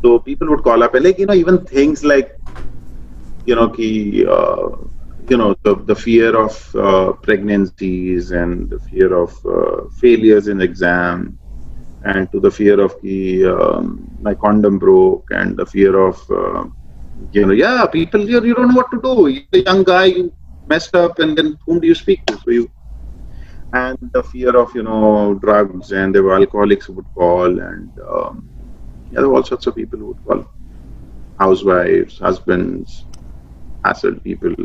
So people would call up and like, even things like, the fear of pregnancies and the fear of failures in exam, and to the fear of my condom broke, and the fear of yeah, people, you don't know what to do. You're a young guy, you messed up, and then whom do you speak to? So you and the fear of drugs, and there were alcoholics who would call, and yeah, there were all sorts of people who would call, housewives, husbands, hassled people.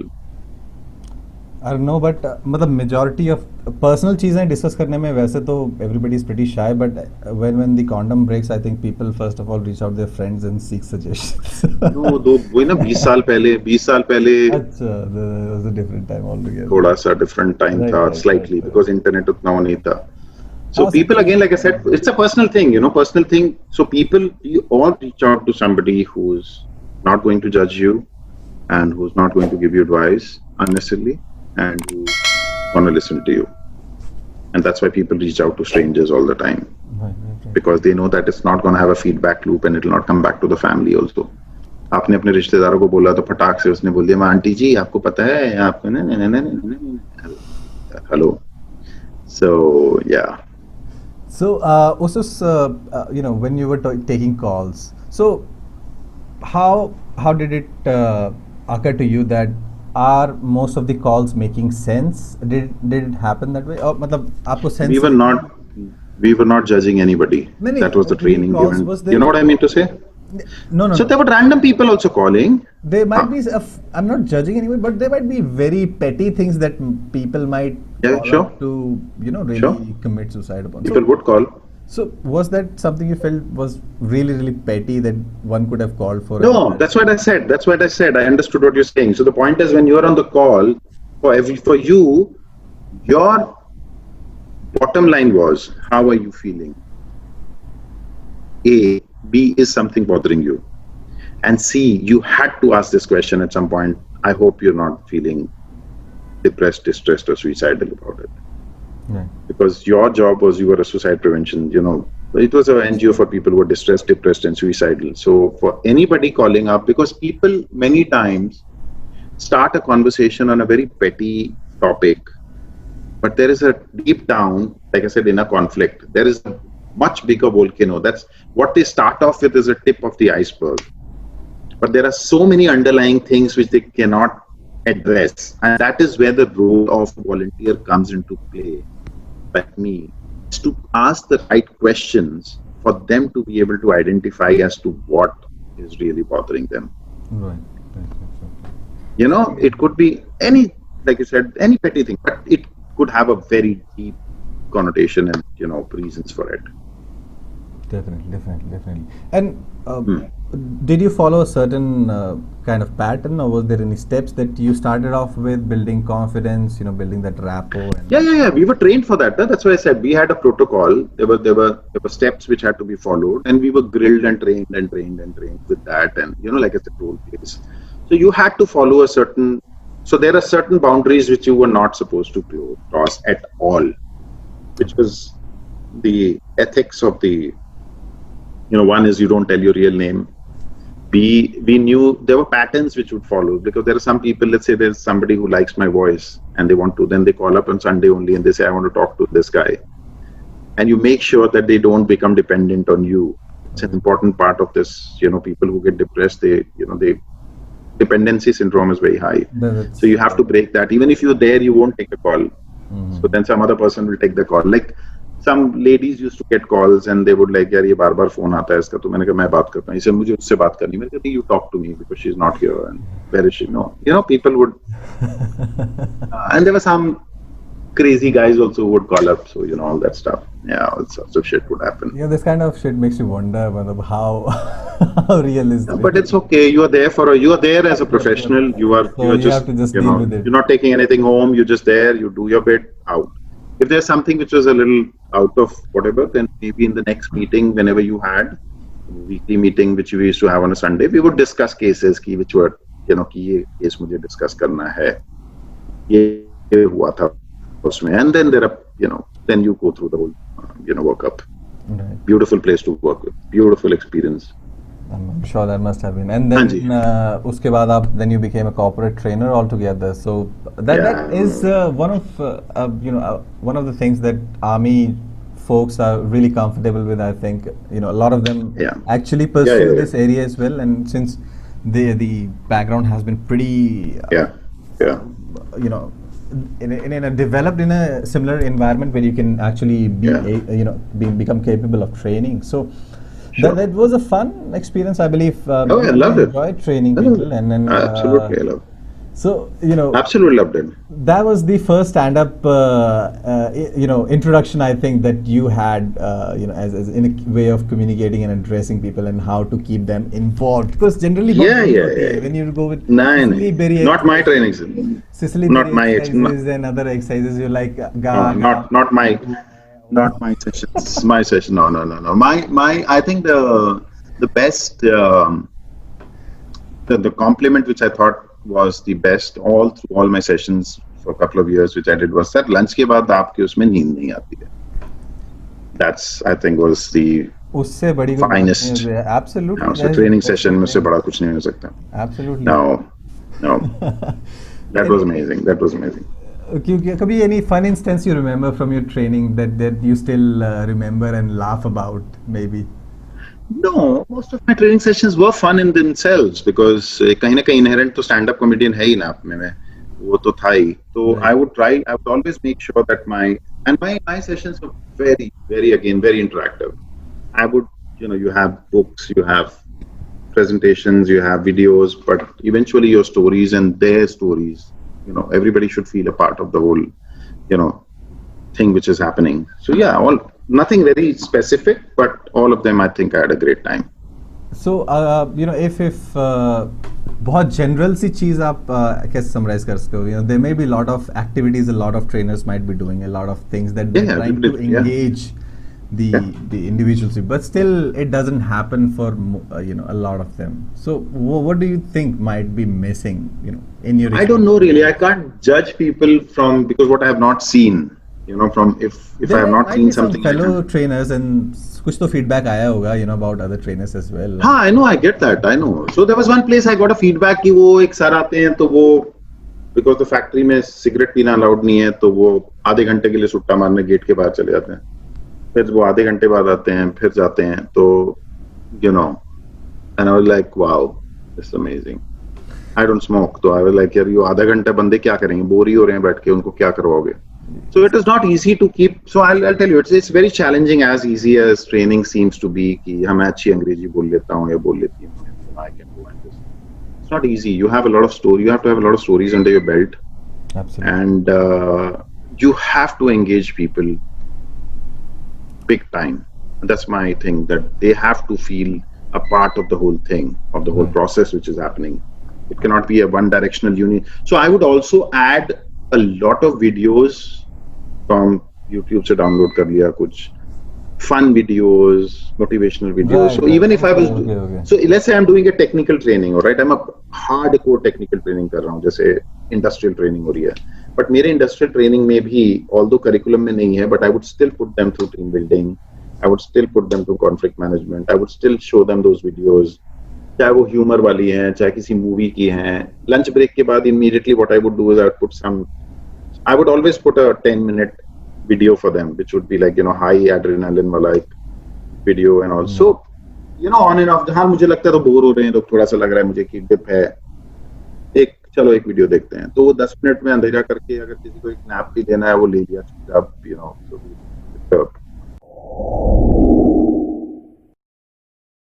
I don't know, but मतलब majority of personal चीज़ें discuss करने में वैसे तो everybody is pretty shy, but when the condom breaks, I think people first of all reach out their friends and seek suggestions. No, वही ना 20 साल पहले अच्छा, that was a different time altogether. थोड़ा सा different time था, slightly, because internet उतना वो नहीं था. So people, again, like I said, it's a personal thing, personal thing. So people, you all reach out to somebody who's not going to judge you and who's not going to give you advice unnecessarily, and who's going to listen to you. And that's why people reach out to strangers all the time. Right. Because they know that it's not going to have a feedback loop and it will not come back to the family also. आपने अपने रिश्तेदारों को बोला तो फटाक से उसने बोल दिया, मैं आंटी जी आपको पता है आपको hello. So yeah. So when you were taking calls, so how did it occur to you that are most of the calls making sense? Did it happen that way? Or मतलब आपको sense? We were not judging anybody. That was the training given. You know what I mean to say? No. So there were random people also calling. There might be. I'm not judging anyone, but there might be very petty things that people might call up to really commit suicide upon. People would call. So was that something you felt was really, really petty that one could have called for? No, that's what I said. I understood what you're saying. So the point is, when you're on the call, for you, your bottom line was, how are you feeling? A, B, is something bothering you? And C, you had to ask this question at some point. I hope you're not feeling depressed, distressed, or suicidal about it. Right. Because your job was, you were a suicide prevention, it was an NGO for people who were distressed, depressed, and suicidal. So for anybody calling up, because people many times start a conversation on a very petty topic, but there is a deep down, like I said, in a conflict, there is a much bigger volcano. That's what they start off with, is a tip of the iceberg. But there are so many underlying things which they cannot address. And that is where the role of volunteer comes into play, like me, is to ask the right questions for them to be able to identify as to what is really bothering them. Right. It could be any, like I said, any petty thing, but it could have a very deep connotation and, reasons for it. Definitely. And did you follow a certain kind of pattern, or was there any steps that you started off with, building confidence, building that rapport? Yeah. We were trained for that. That's why I said we had a protocol. There were steps which had to be followed, and we were grilled and trained with that. And like I said, role plays. So you had to follow a certain. So there are certain boundaries which you were not supposed to cross at all, which was the ethics of the. One is you don't tell your real name. B, we knew there were patterns which would follow, because there are some people, let's say there's somebody who likes my voice and then they call up on Sunday only and they say, I want to talk to this guy. And you make sure that they don't become dependent on you. It's an important part of this, people who get depressed, they dependency syndrome is very high. So you have to break that. Even if you're there, you won't take a call. Mm-hmm. So then some other person will take the call. Like, some ladies used to get calls and they would like, यार ये बार-बार phone आता है इसका, तो मैंने कहा मैं बात करता हूँ, इसे मुझे उससे बात करनी, मैंने कहा you talk to me because she's not here and where is she? No, people would, and there were some crazy guys also who would call up, so all that stuff. Yeah, all sorts of shit would happen. Yeah, this kind of shit makes you wonder how real is it? But it's okay. You are there as a professional. You are just have to just deal with it. You're not taking anything home. You're just there. You do your bit, out. If there's something which was a little out of whatever, then maybe in the next meeting, whenever you had weekly meeting, which we used to have on a Sunday, we would discuss cases which were, कि ये case मुझे discuss करना है, ये हुआ था उसमें, and then there are, then you go through the whole, workup. Right. Beautiful place to work with, beautiful experience. I'm sure that must have been. And हाँ then जी, उसके बाद आप then you became a corporate trainer altogether. So that yeah, is one of the things that army folks are really comfortable with. I think a lot of them yeah, actually yeah, pursue yeah, this area as well. And since the background has been pretty yeah, yeah, you know in a developed in a similar environment where you can actually be yeah, become capable of training. So that sure. was a fun experience, I believe. Oh, I You loved it. enjoyed training I loved it. people, and then Absolutely, I loved it. so Absolutely loved it. that was the first stand-up introduction, I think, that you had as in a way of communicating and addressing people and how to keep them involved, because generally बहुत Yeah, बुरी yeah, होती yeah, है yeah. when you go with नहीं नहीं, not my exercises, training session. Sicily Not berry my ex. No, exercises and other exercises, you're like ga no, ga not my, not my sessions. My session. No, no, no, no. My. I think the best the compliment which I thought was the best all through all my sessions for a couple of years, which I did, was that lunch के बाद आपकी उसमें नींद नहीं आती है. That's, I think, was the उससे बड़ी कोई बात नहीं finest. है. Absolutely, So that is the training best session में उससे thing. बड़ा कुछ नहीं हो सकता. Absolutely. No, no, that was amazing. That was amazing. क्योंकि कभी any fun instance you remember from your training that you still remember and laugh about, maybe? No, most of my training sessions were fun in themselves because कहीं ना कहीं inherent तो stand up comedian है ही ना अपने में, वो तो था ही. तो Right. I would always make sure that my sessions were very interactive. I would, you have books, you have presentations, you have videos, but eventually your stories and their stories, everybody should feel a part of the whole, thing which is happening. So yeah, nothing very specific, but all of them, I think I had a great time. So if बहुत general सी चीज आप कैसे summarise कर सकते हो? There may be a lot of activities a lot of trainers might be doing, a lot of things that they're Yeah, trying to definitely, yeah, engage the yeah. the individuals with, but still it doesn't happen for a lot of them. So what do you think might be missing in your I don't know experience? really. I can't judge people from because what I have not seen. From if I There have not might seen be some something, I fellow can't. trainers and कुछ तो feedback आया होगा about other trainers as well. हाँ, I know, I get that, I know. So there was one place I got a feedback कि वो एक sir आते हैं तो वो because the factory में सिगरेट पीना अलाउड नहीं है तो वो आधे घंटे के लिए सुट्टा मारने गेट के बाहर चले जाते हैं. फिर वो आधे घंटे बाद आते हैं, फिर जाते हैं. तो and I was like, wow, this is amazing. I don't smoke, तो I was like, यार ये आधा घंटा बंदे क्या करेंगे, बोर ही हो रहे हैं बैठ के, उनको क्या करवाओगे? So it is not easy to keep. So I'll tell you, it's very challenging, as easy as training seems to be. कि हाँ मैं अच्छी अंग्रेजी बोल लेता हूँ या बोल लेती हूँ, I can go and this. It's not easy. You have a lot of story. You have to have a lot of stories under your belt, Absolutely. and you have to engage people big time. And that's my thing, that they have to feel a part of the whole thing, of the whole Right. process which is happening. It cannot be a one-directional unit. So I would also add a lot of videos from YouTube से download कर लिया कुछ fun videos, motivational videos. Right, So right. even if I was, Okay. so let's say I'm doing a technical training, all right, I'm a hardcore technical training कर रहा हूँ, जैसे industrial training हो रही है. But मेरे industrial training में भी, although curriculum में नहीं है, but I would still put them through team building. I would still put them through conflict management. I would still show them those videos. चाहे वो ह्यूमर वाली हैं, चाहे किसी मूवी की हैं. लंच ब्रेक के बाद immediately what I would do is I would always put a 10-minute video for them, which would be like, high adrenaline वाला एक video and all. So, on and off. हाँ मुझे लगता है तो बोर हो रहे हैं, तो थोड़ा सा लग रहा है मुझे कि डिप है, चलो एक वीडियो देखते हैं. तो वो 10 मिनट में अंधेरा करके अगर किसी को एक नैप भी देना है वो ले लिया चुपचाप,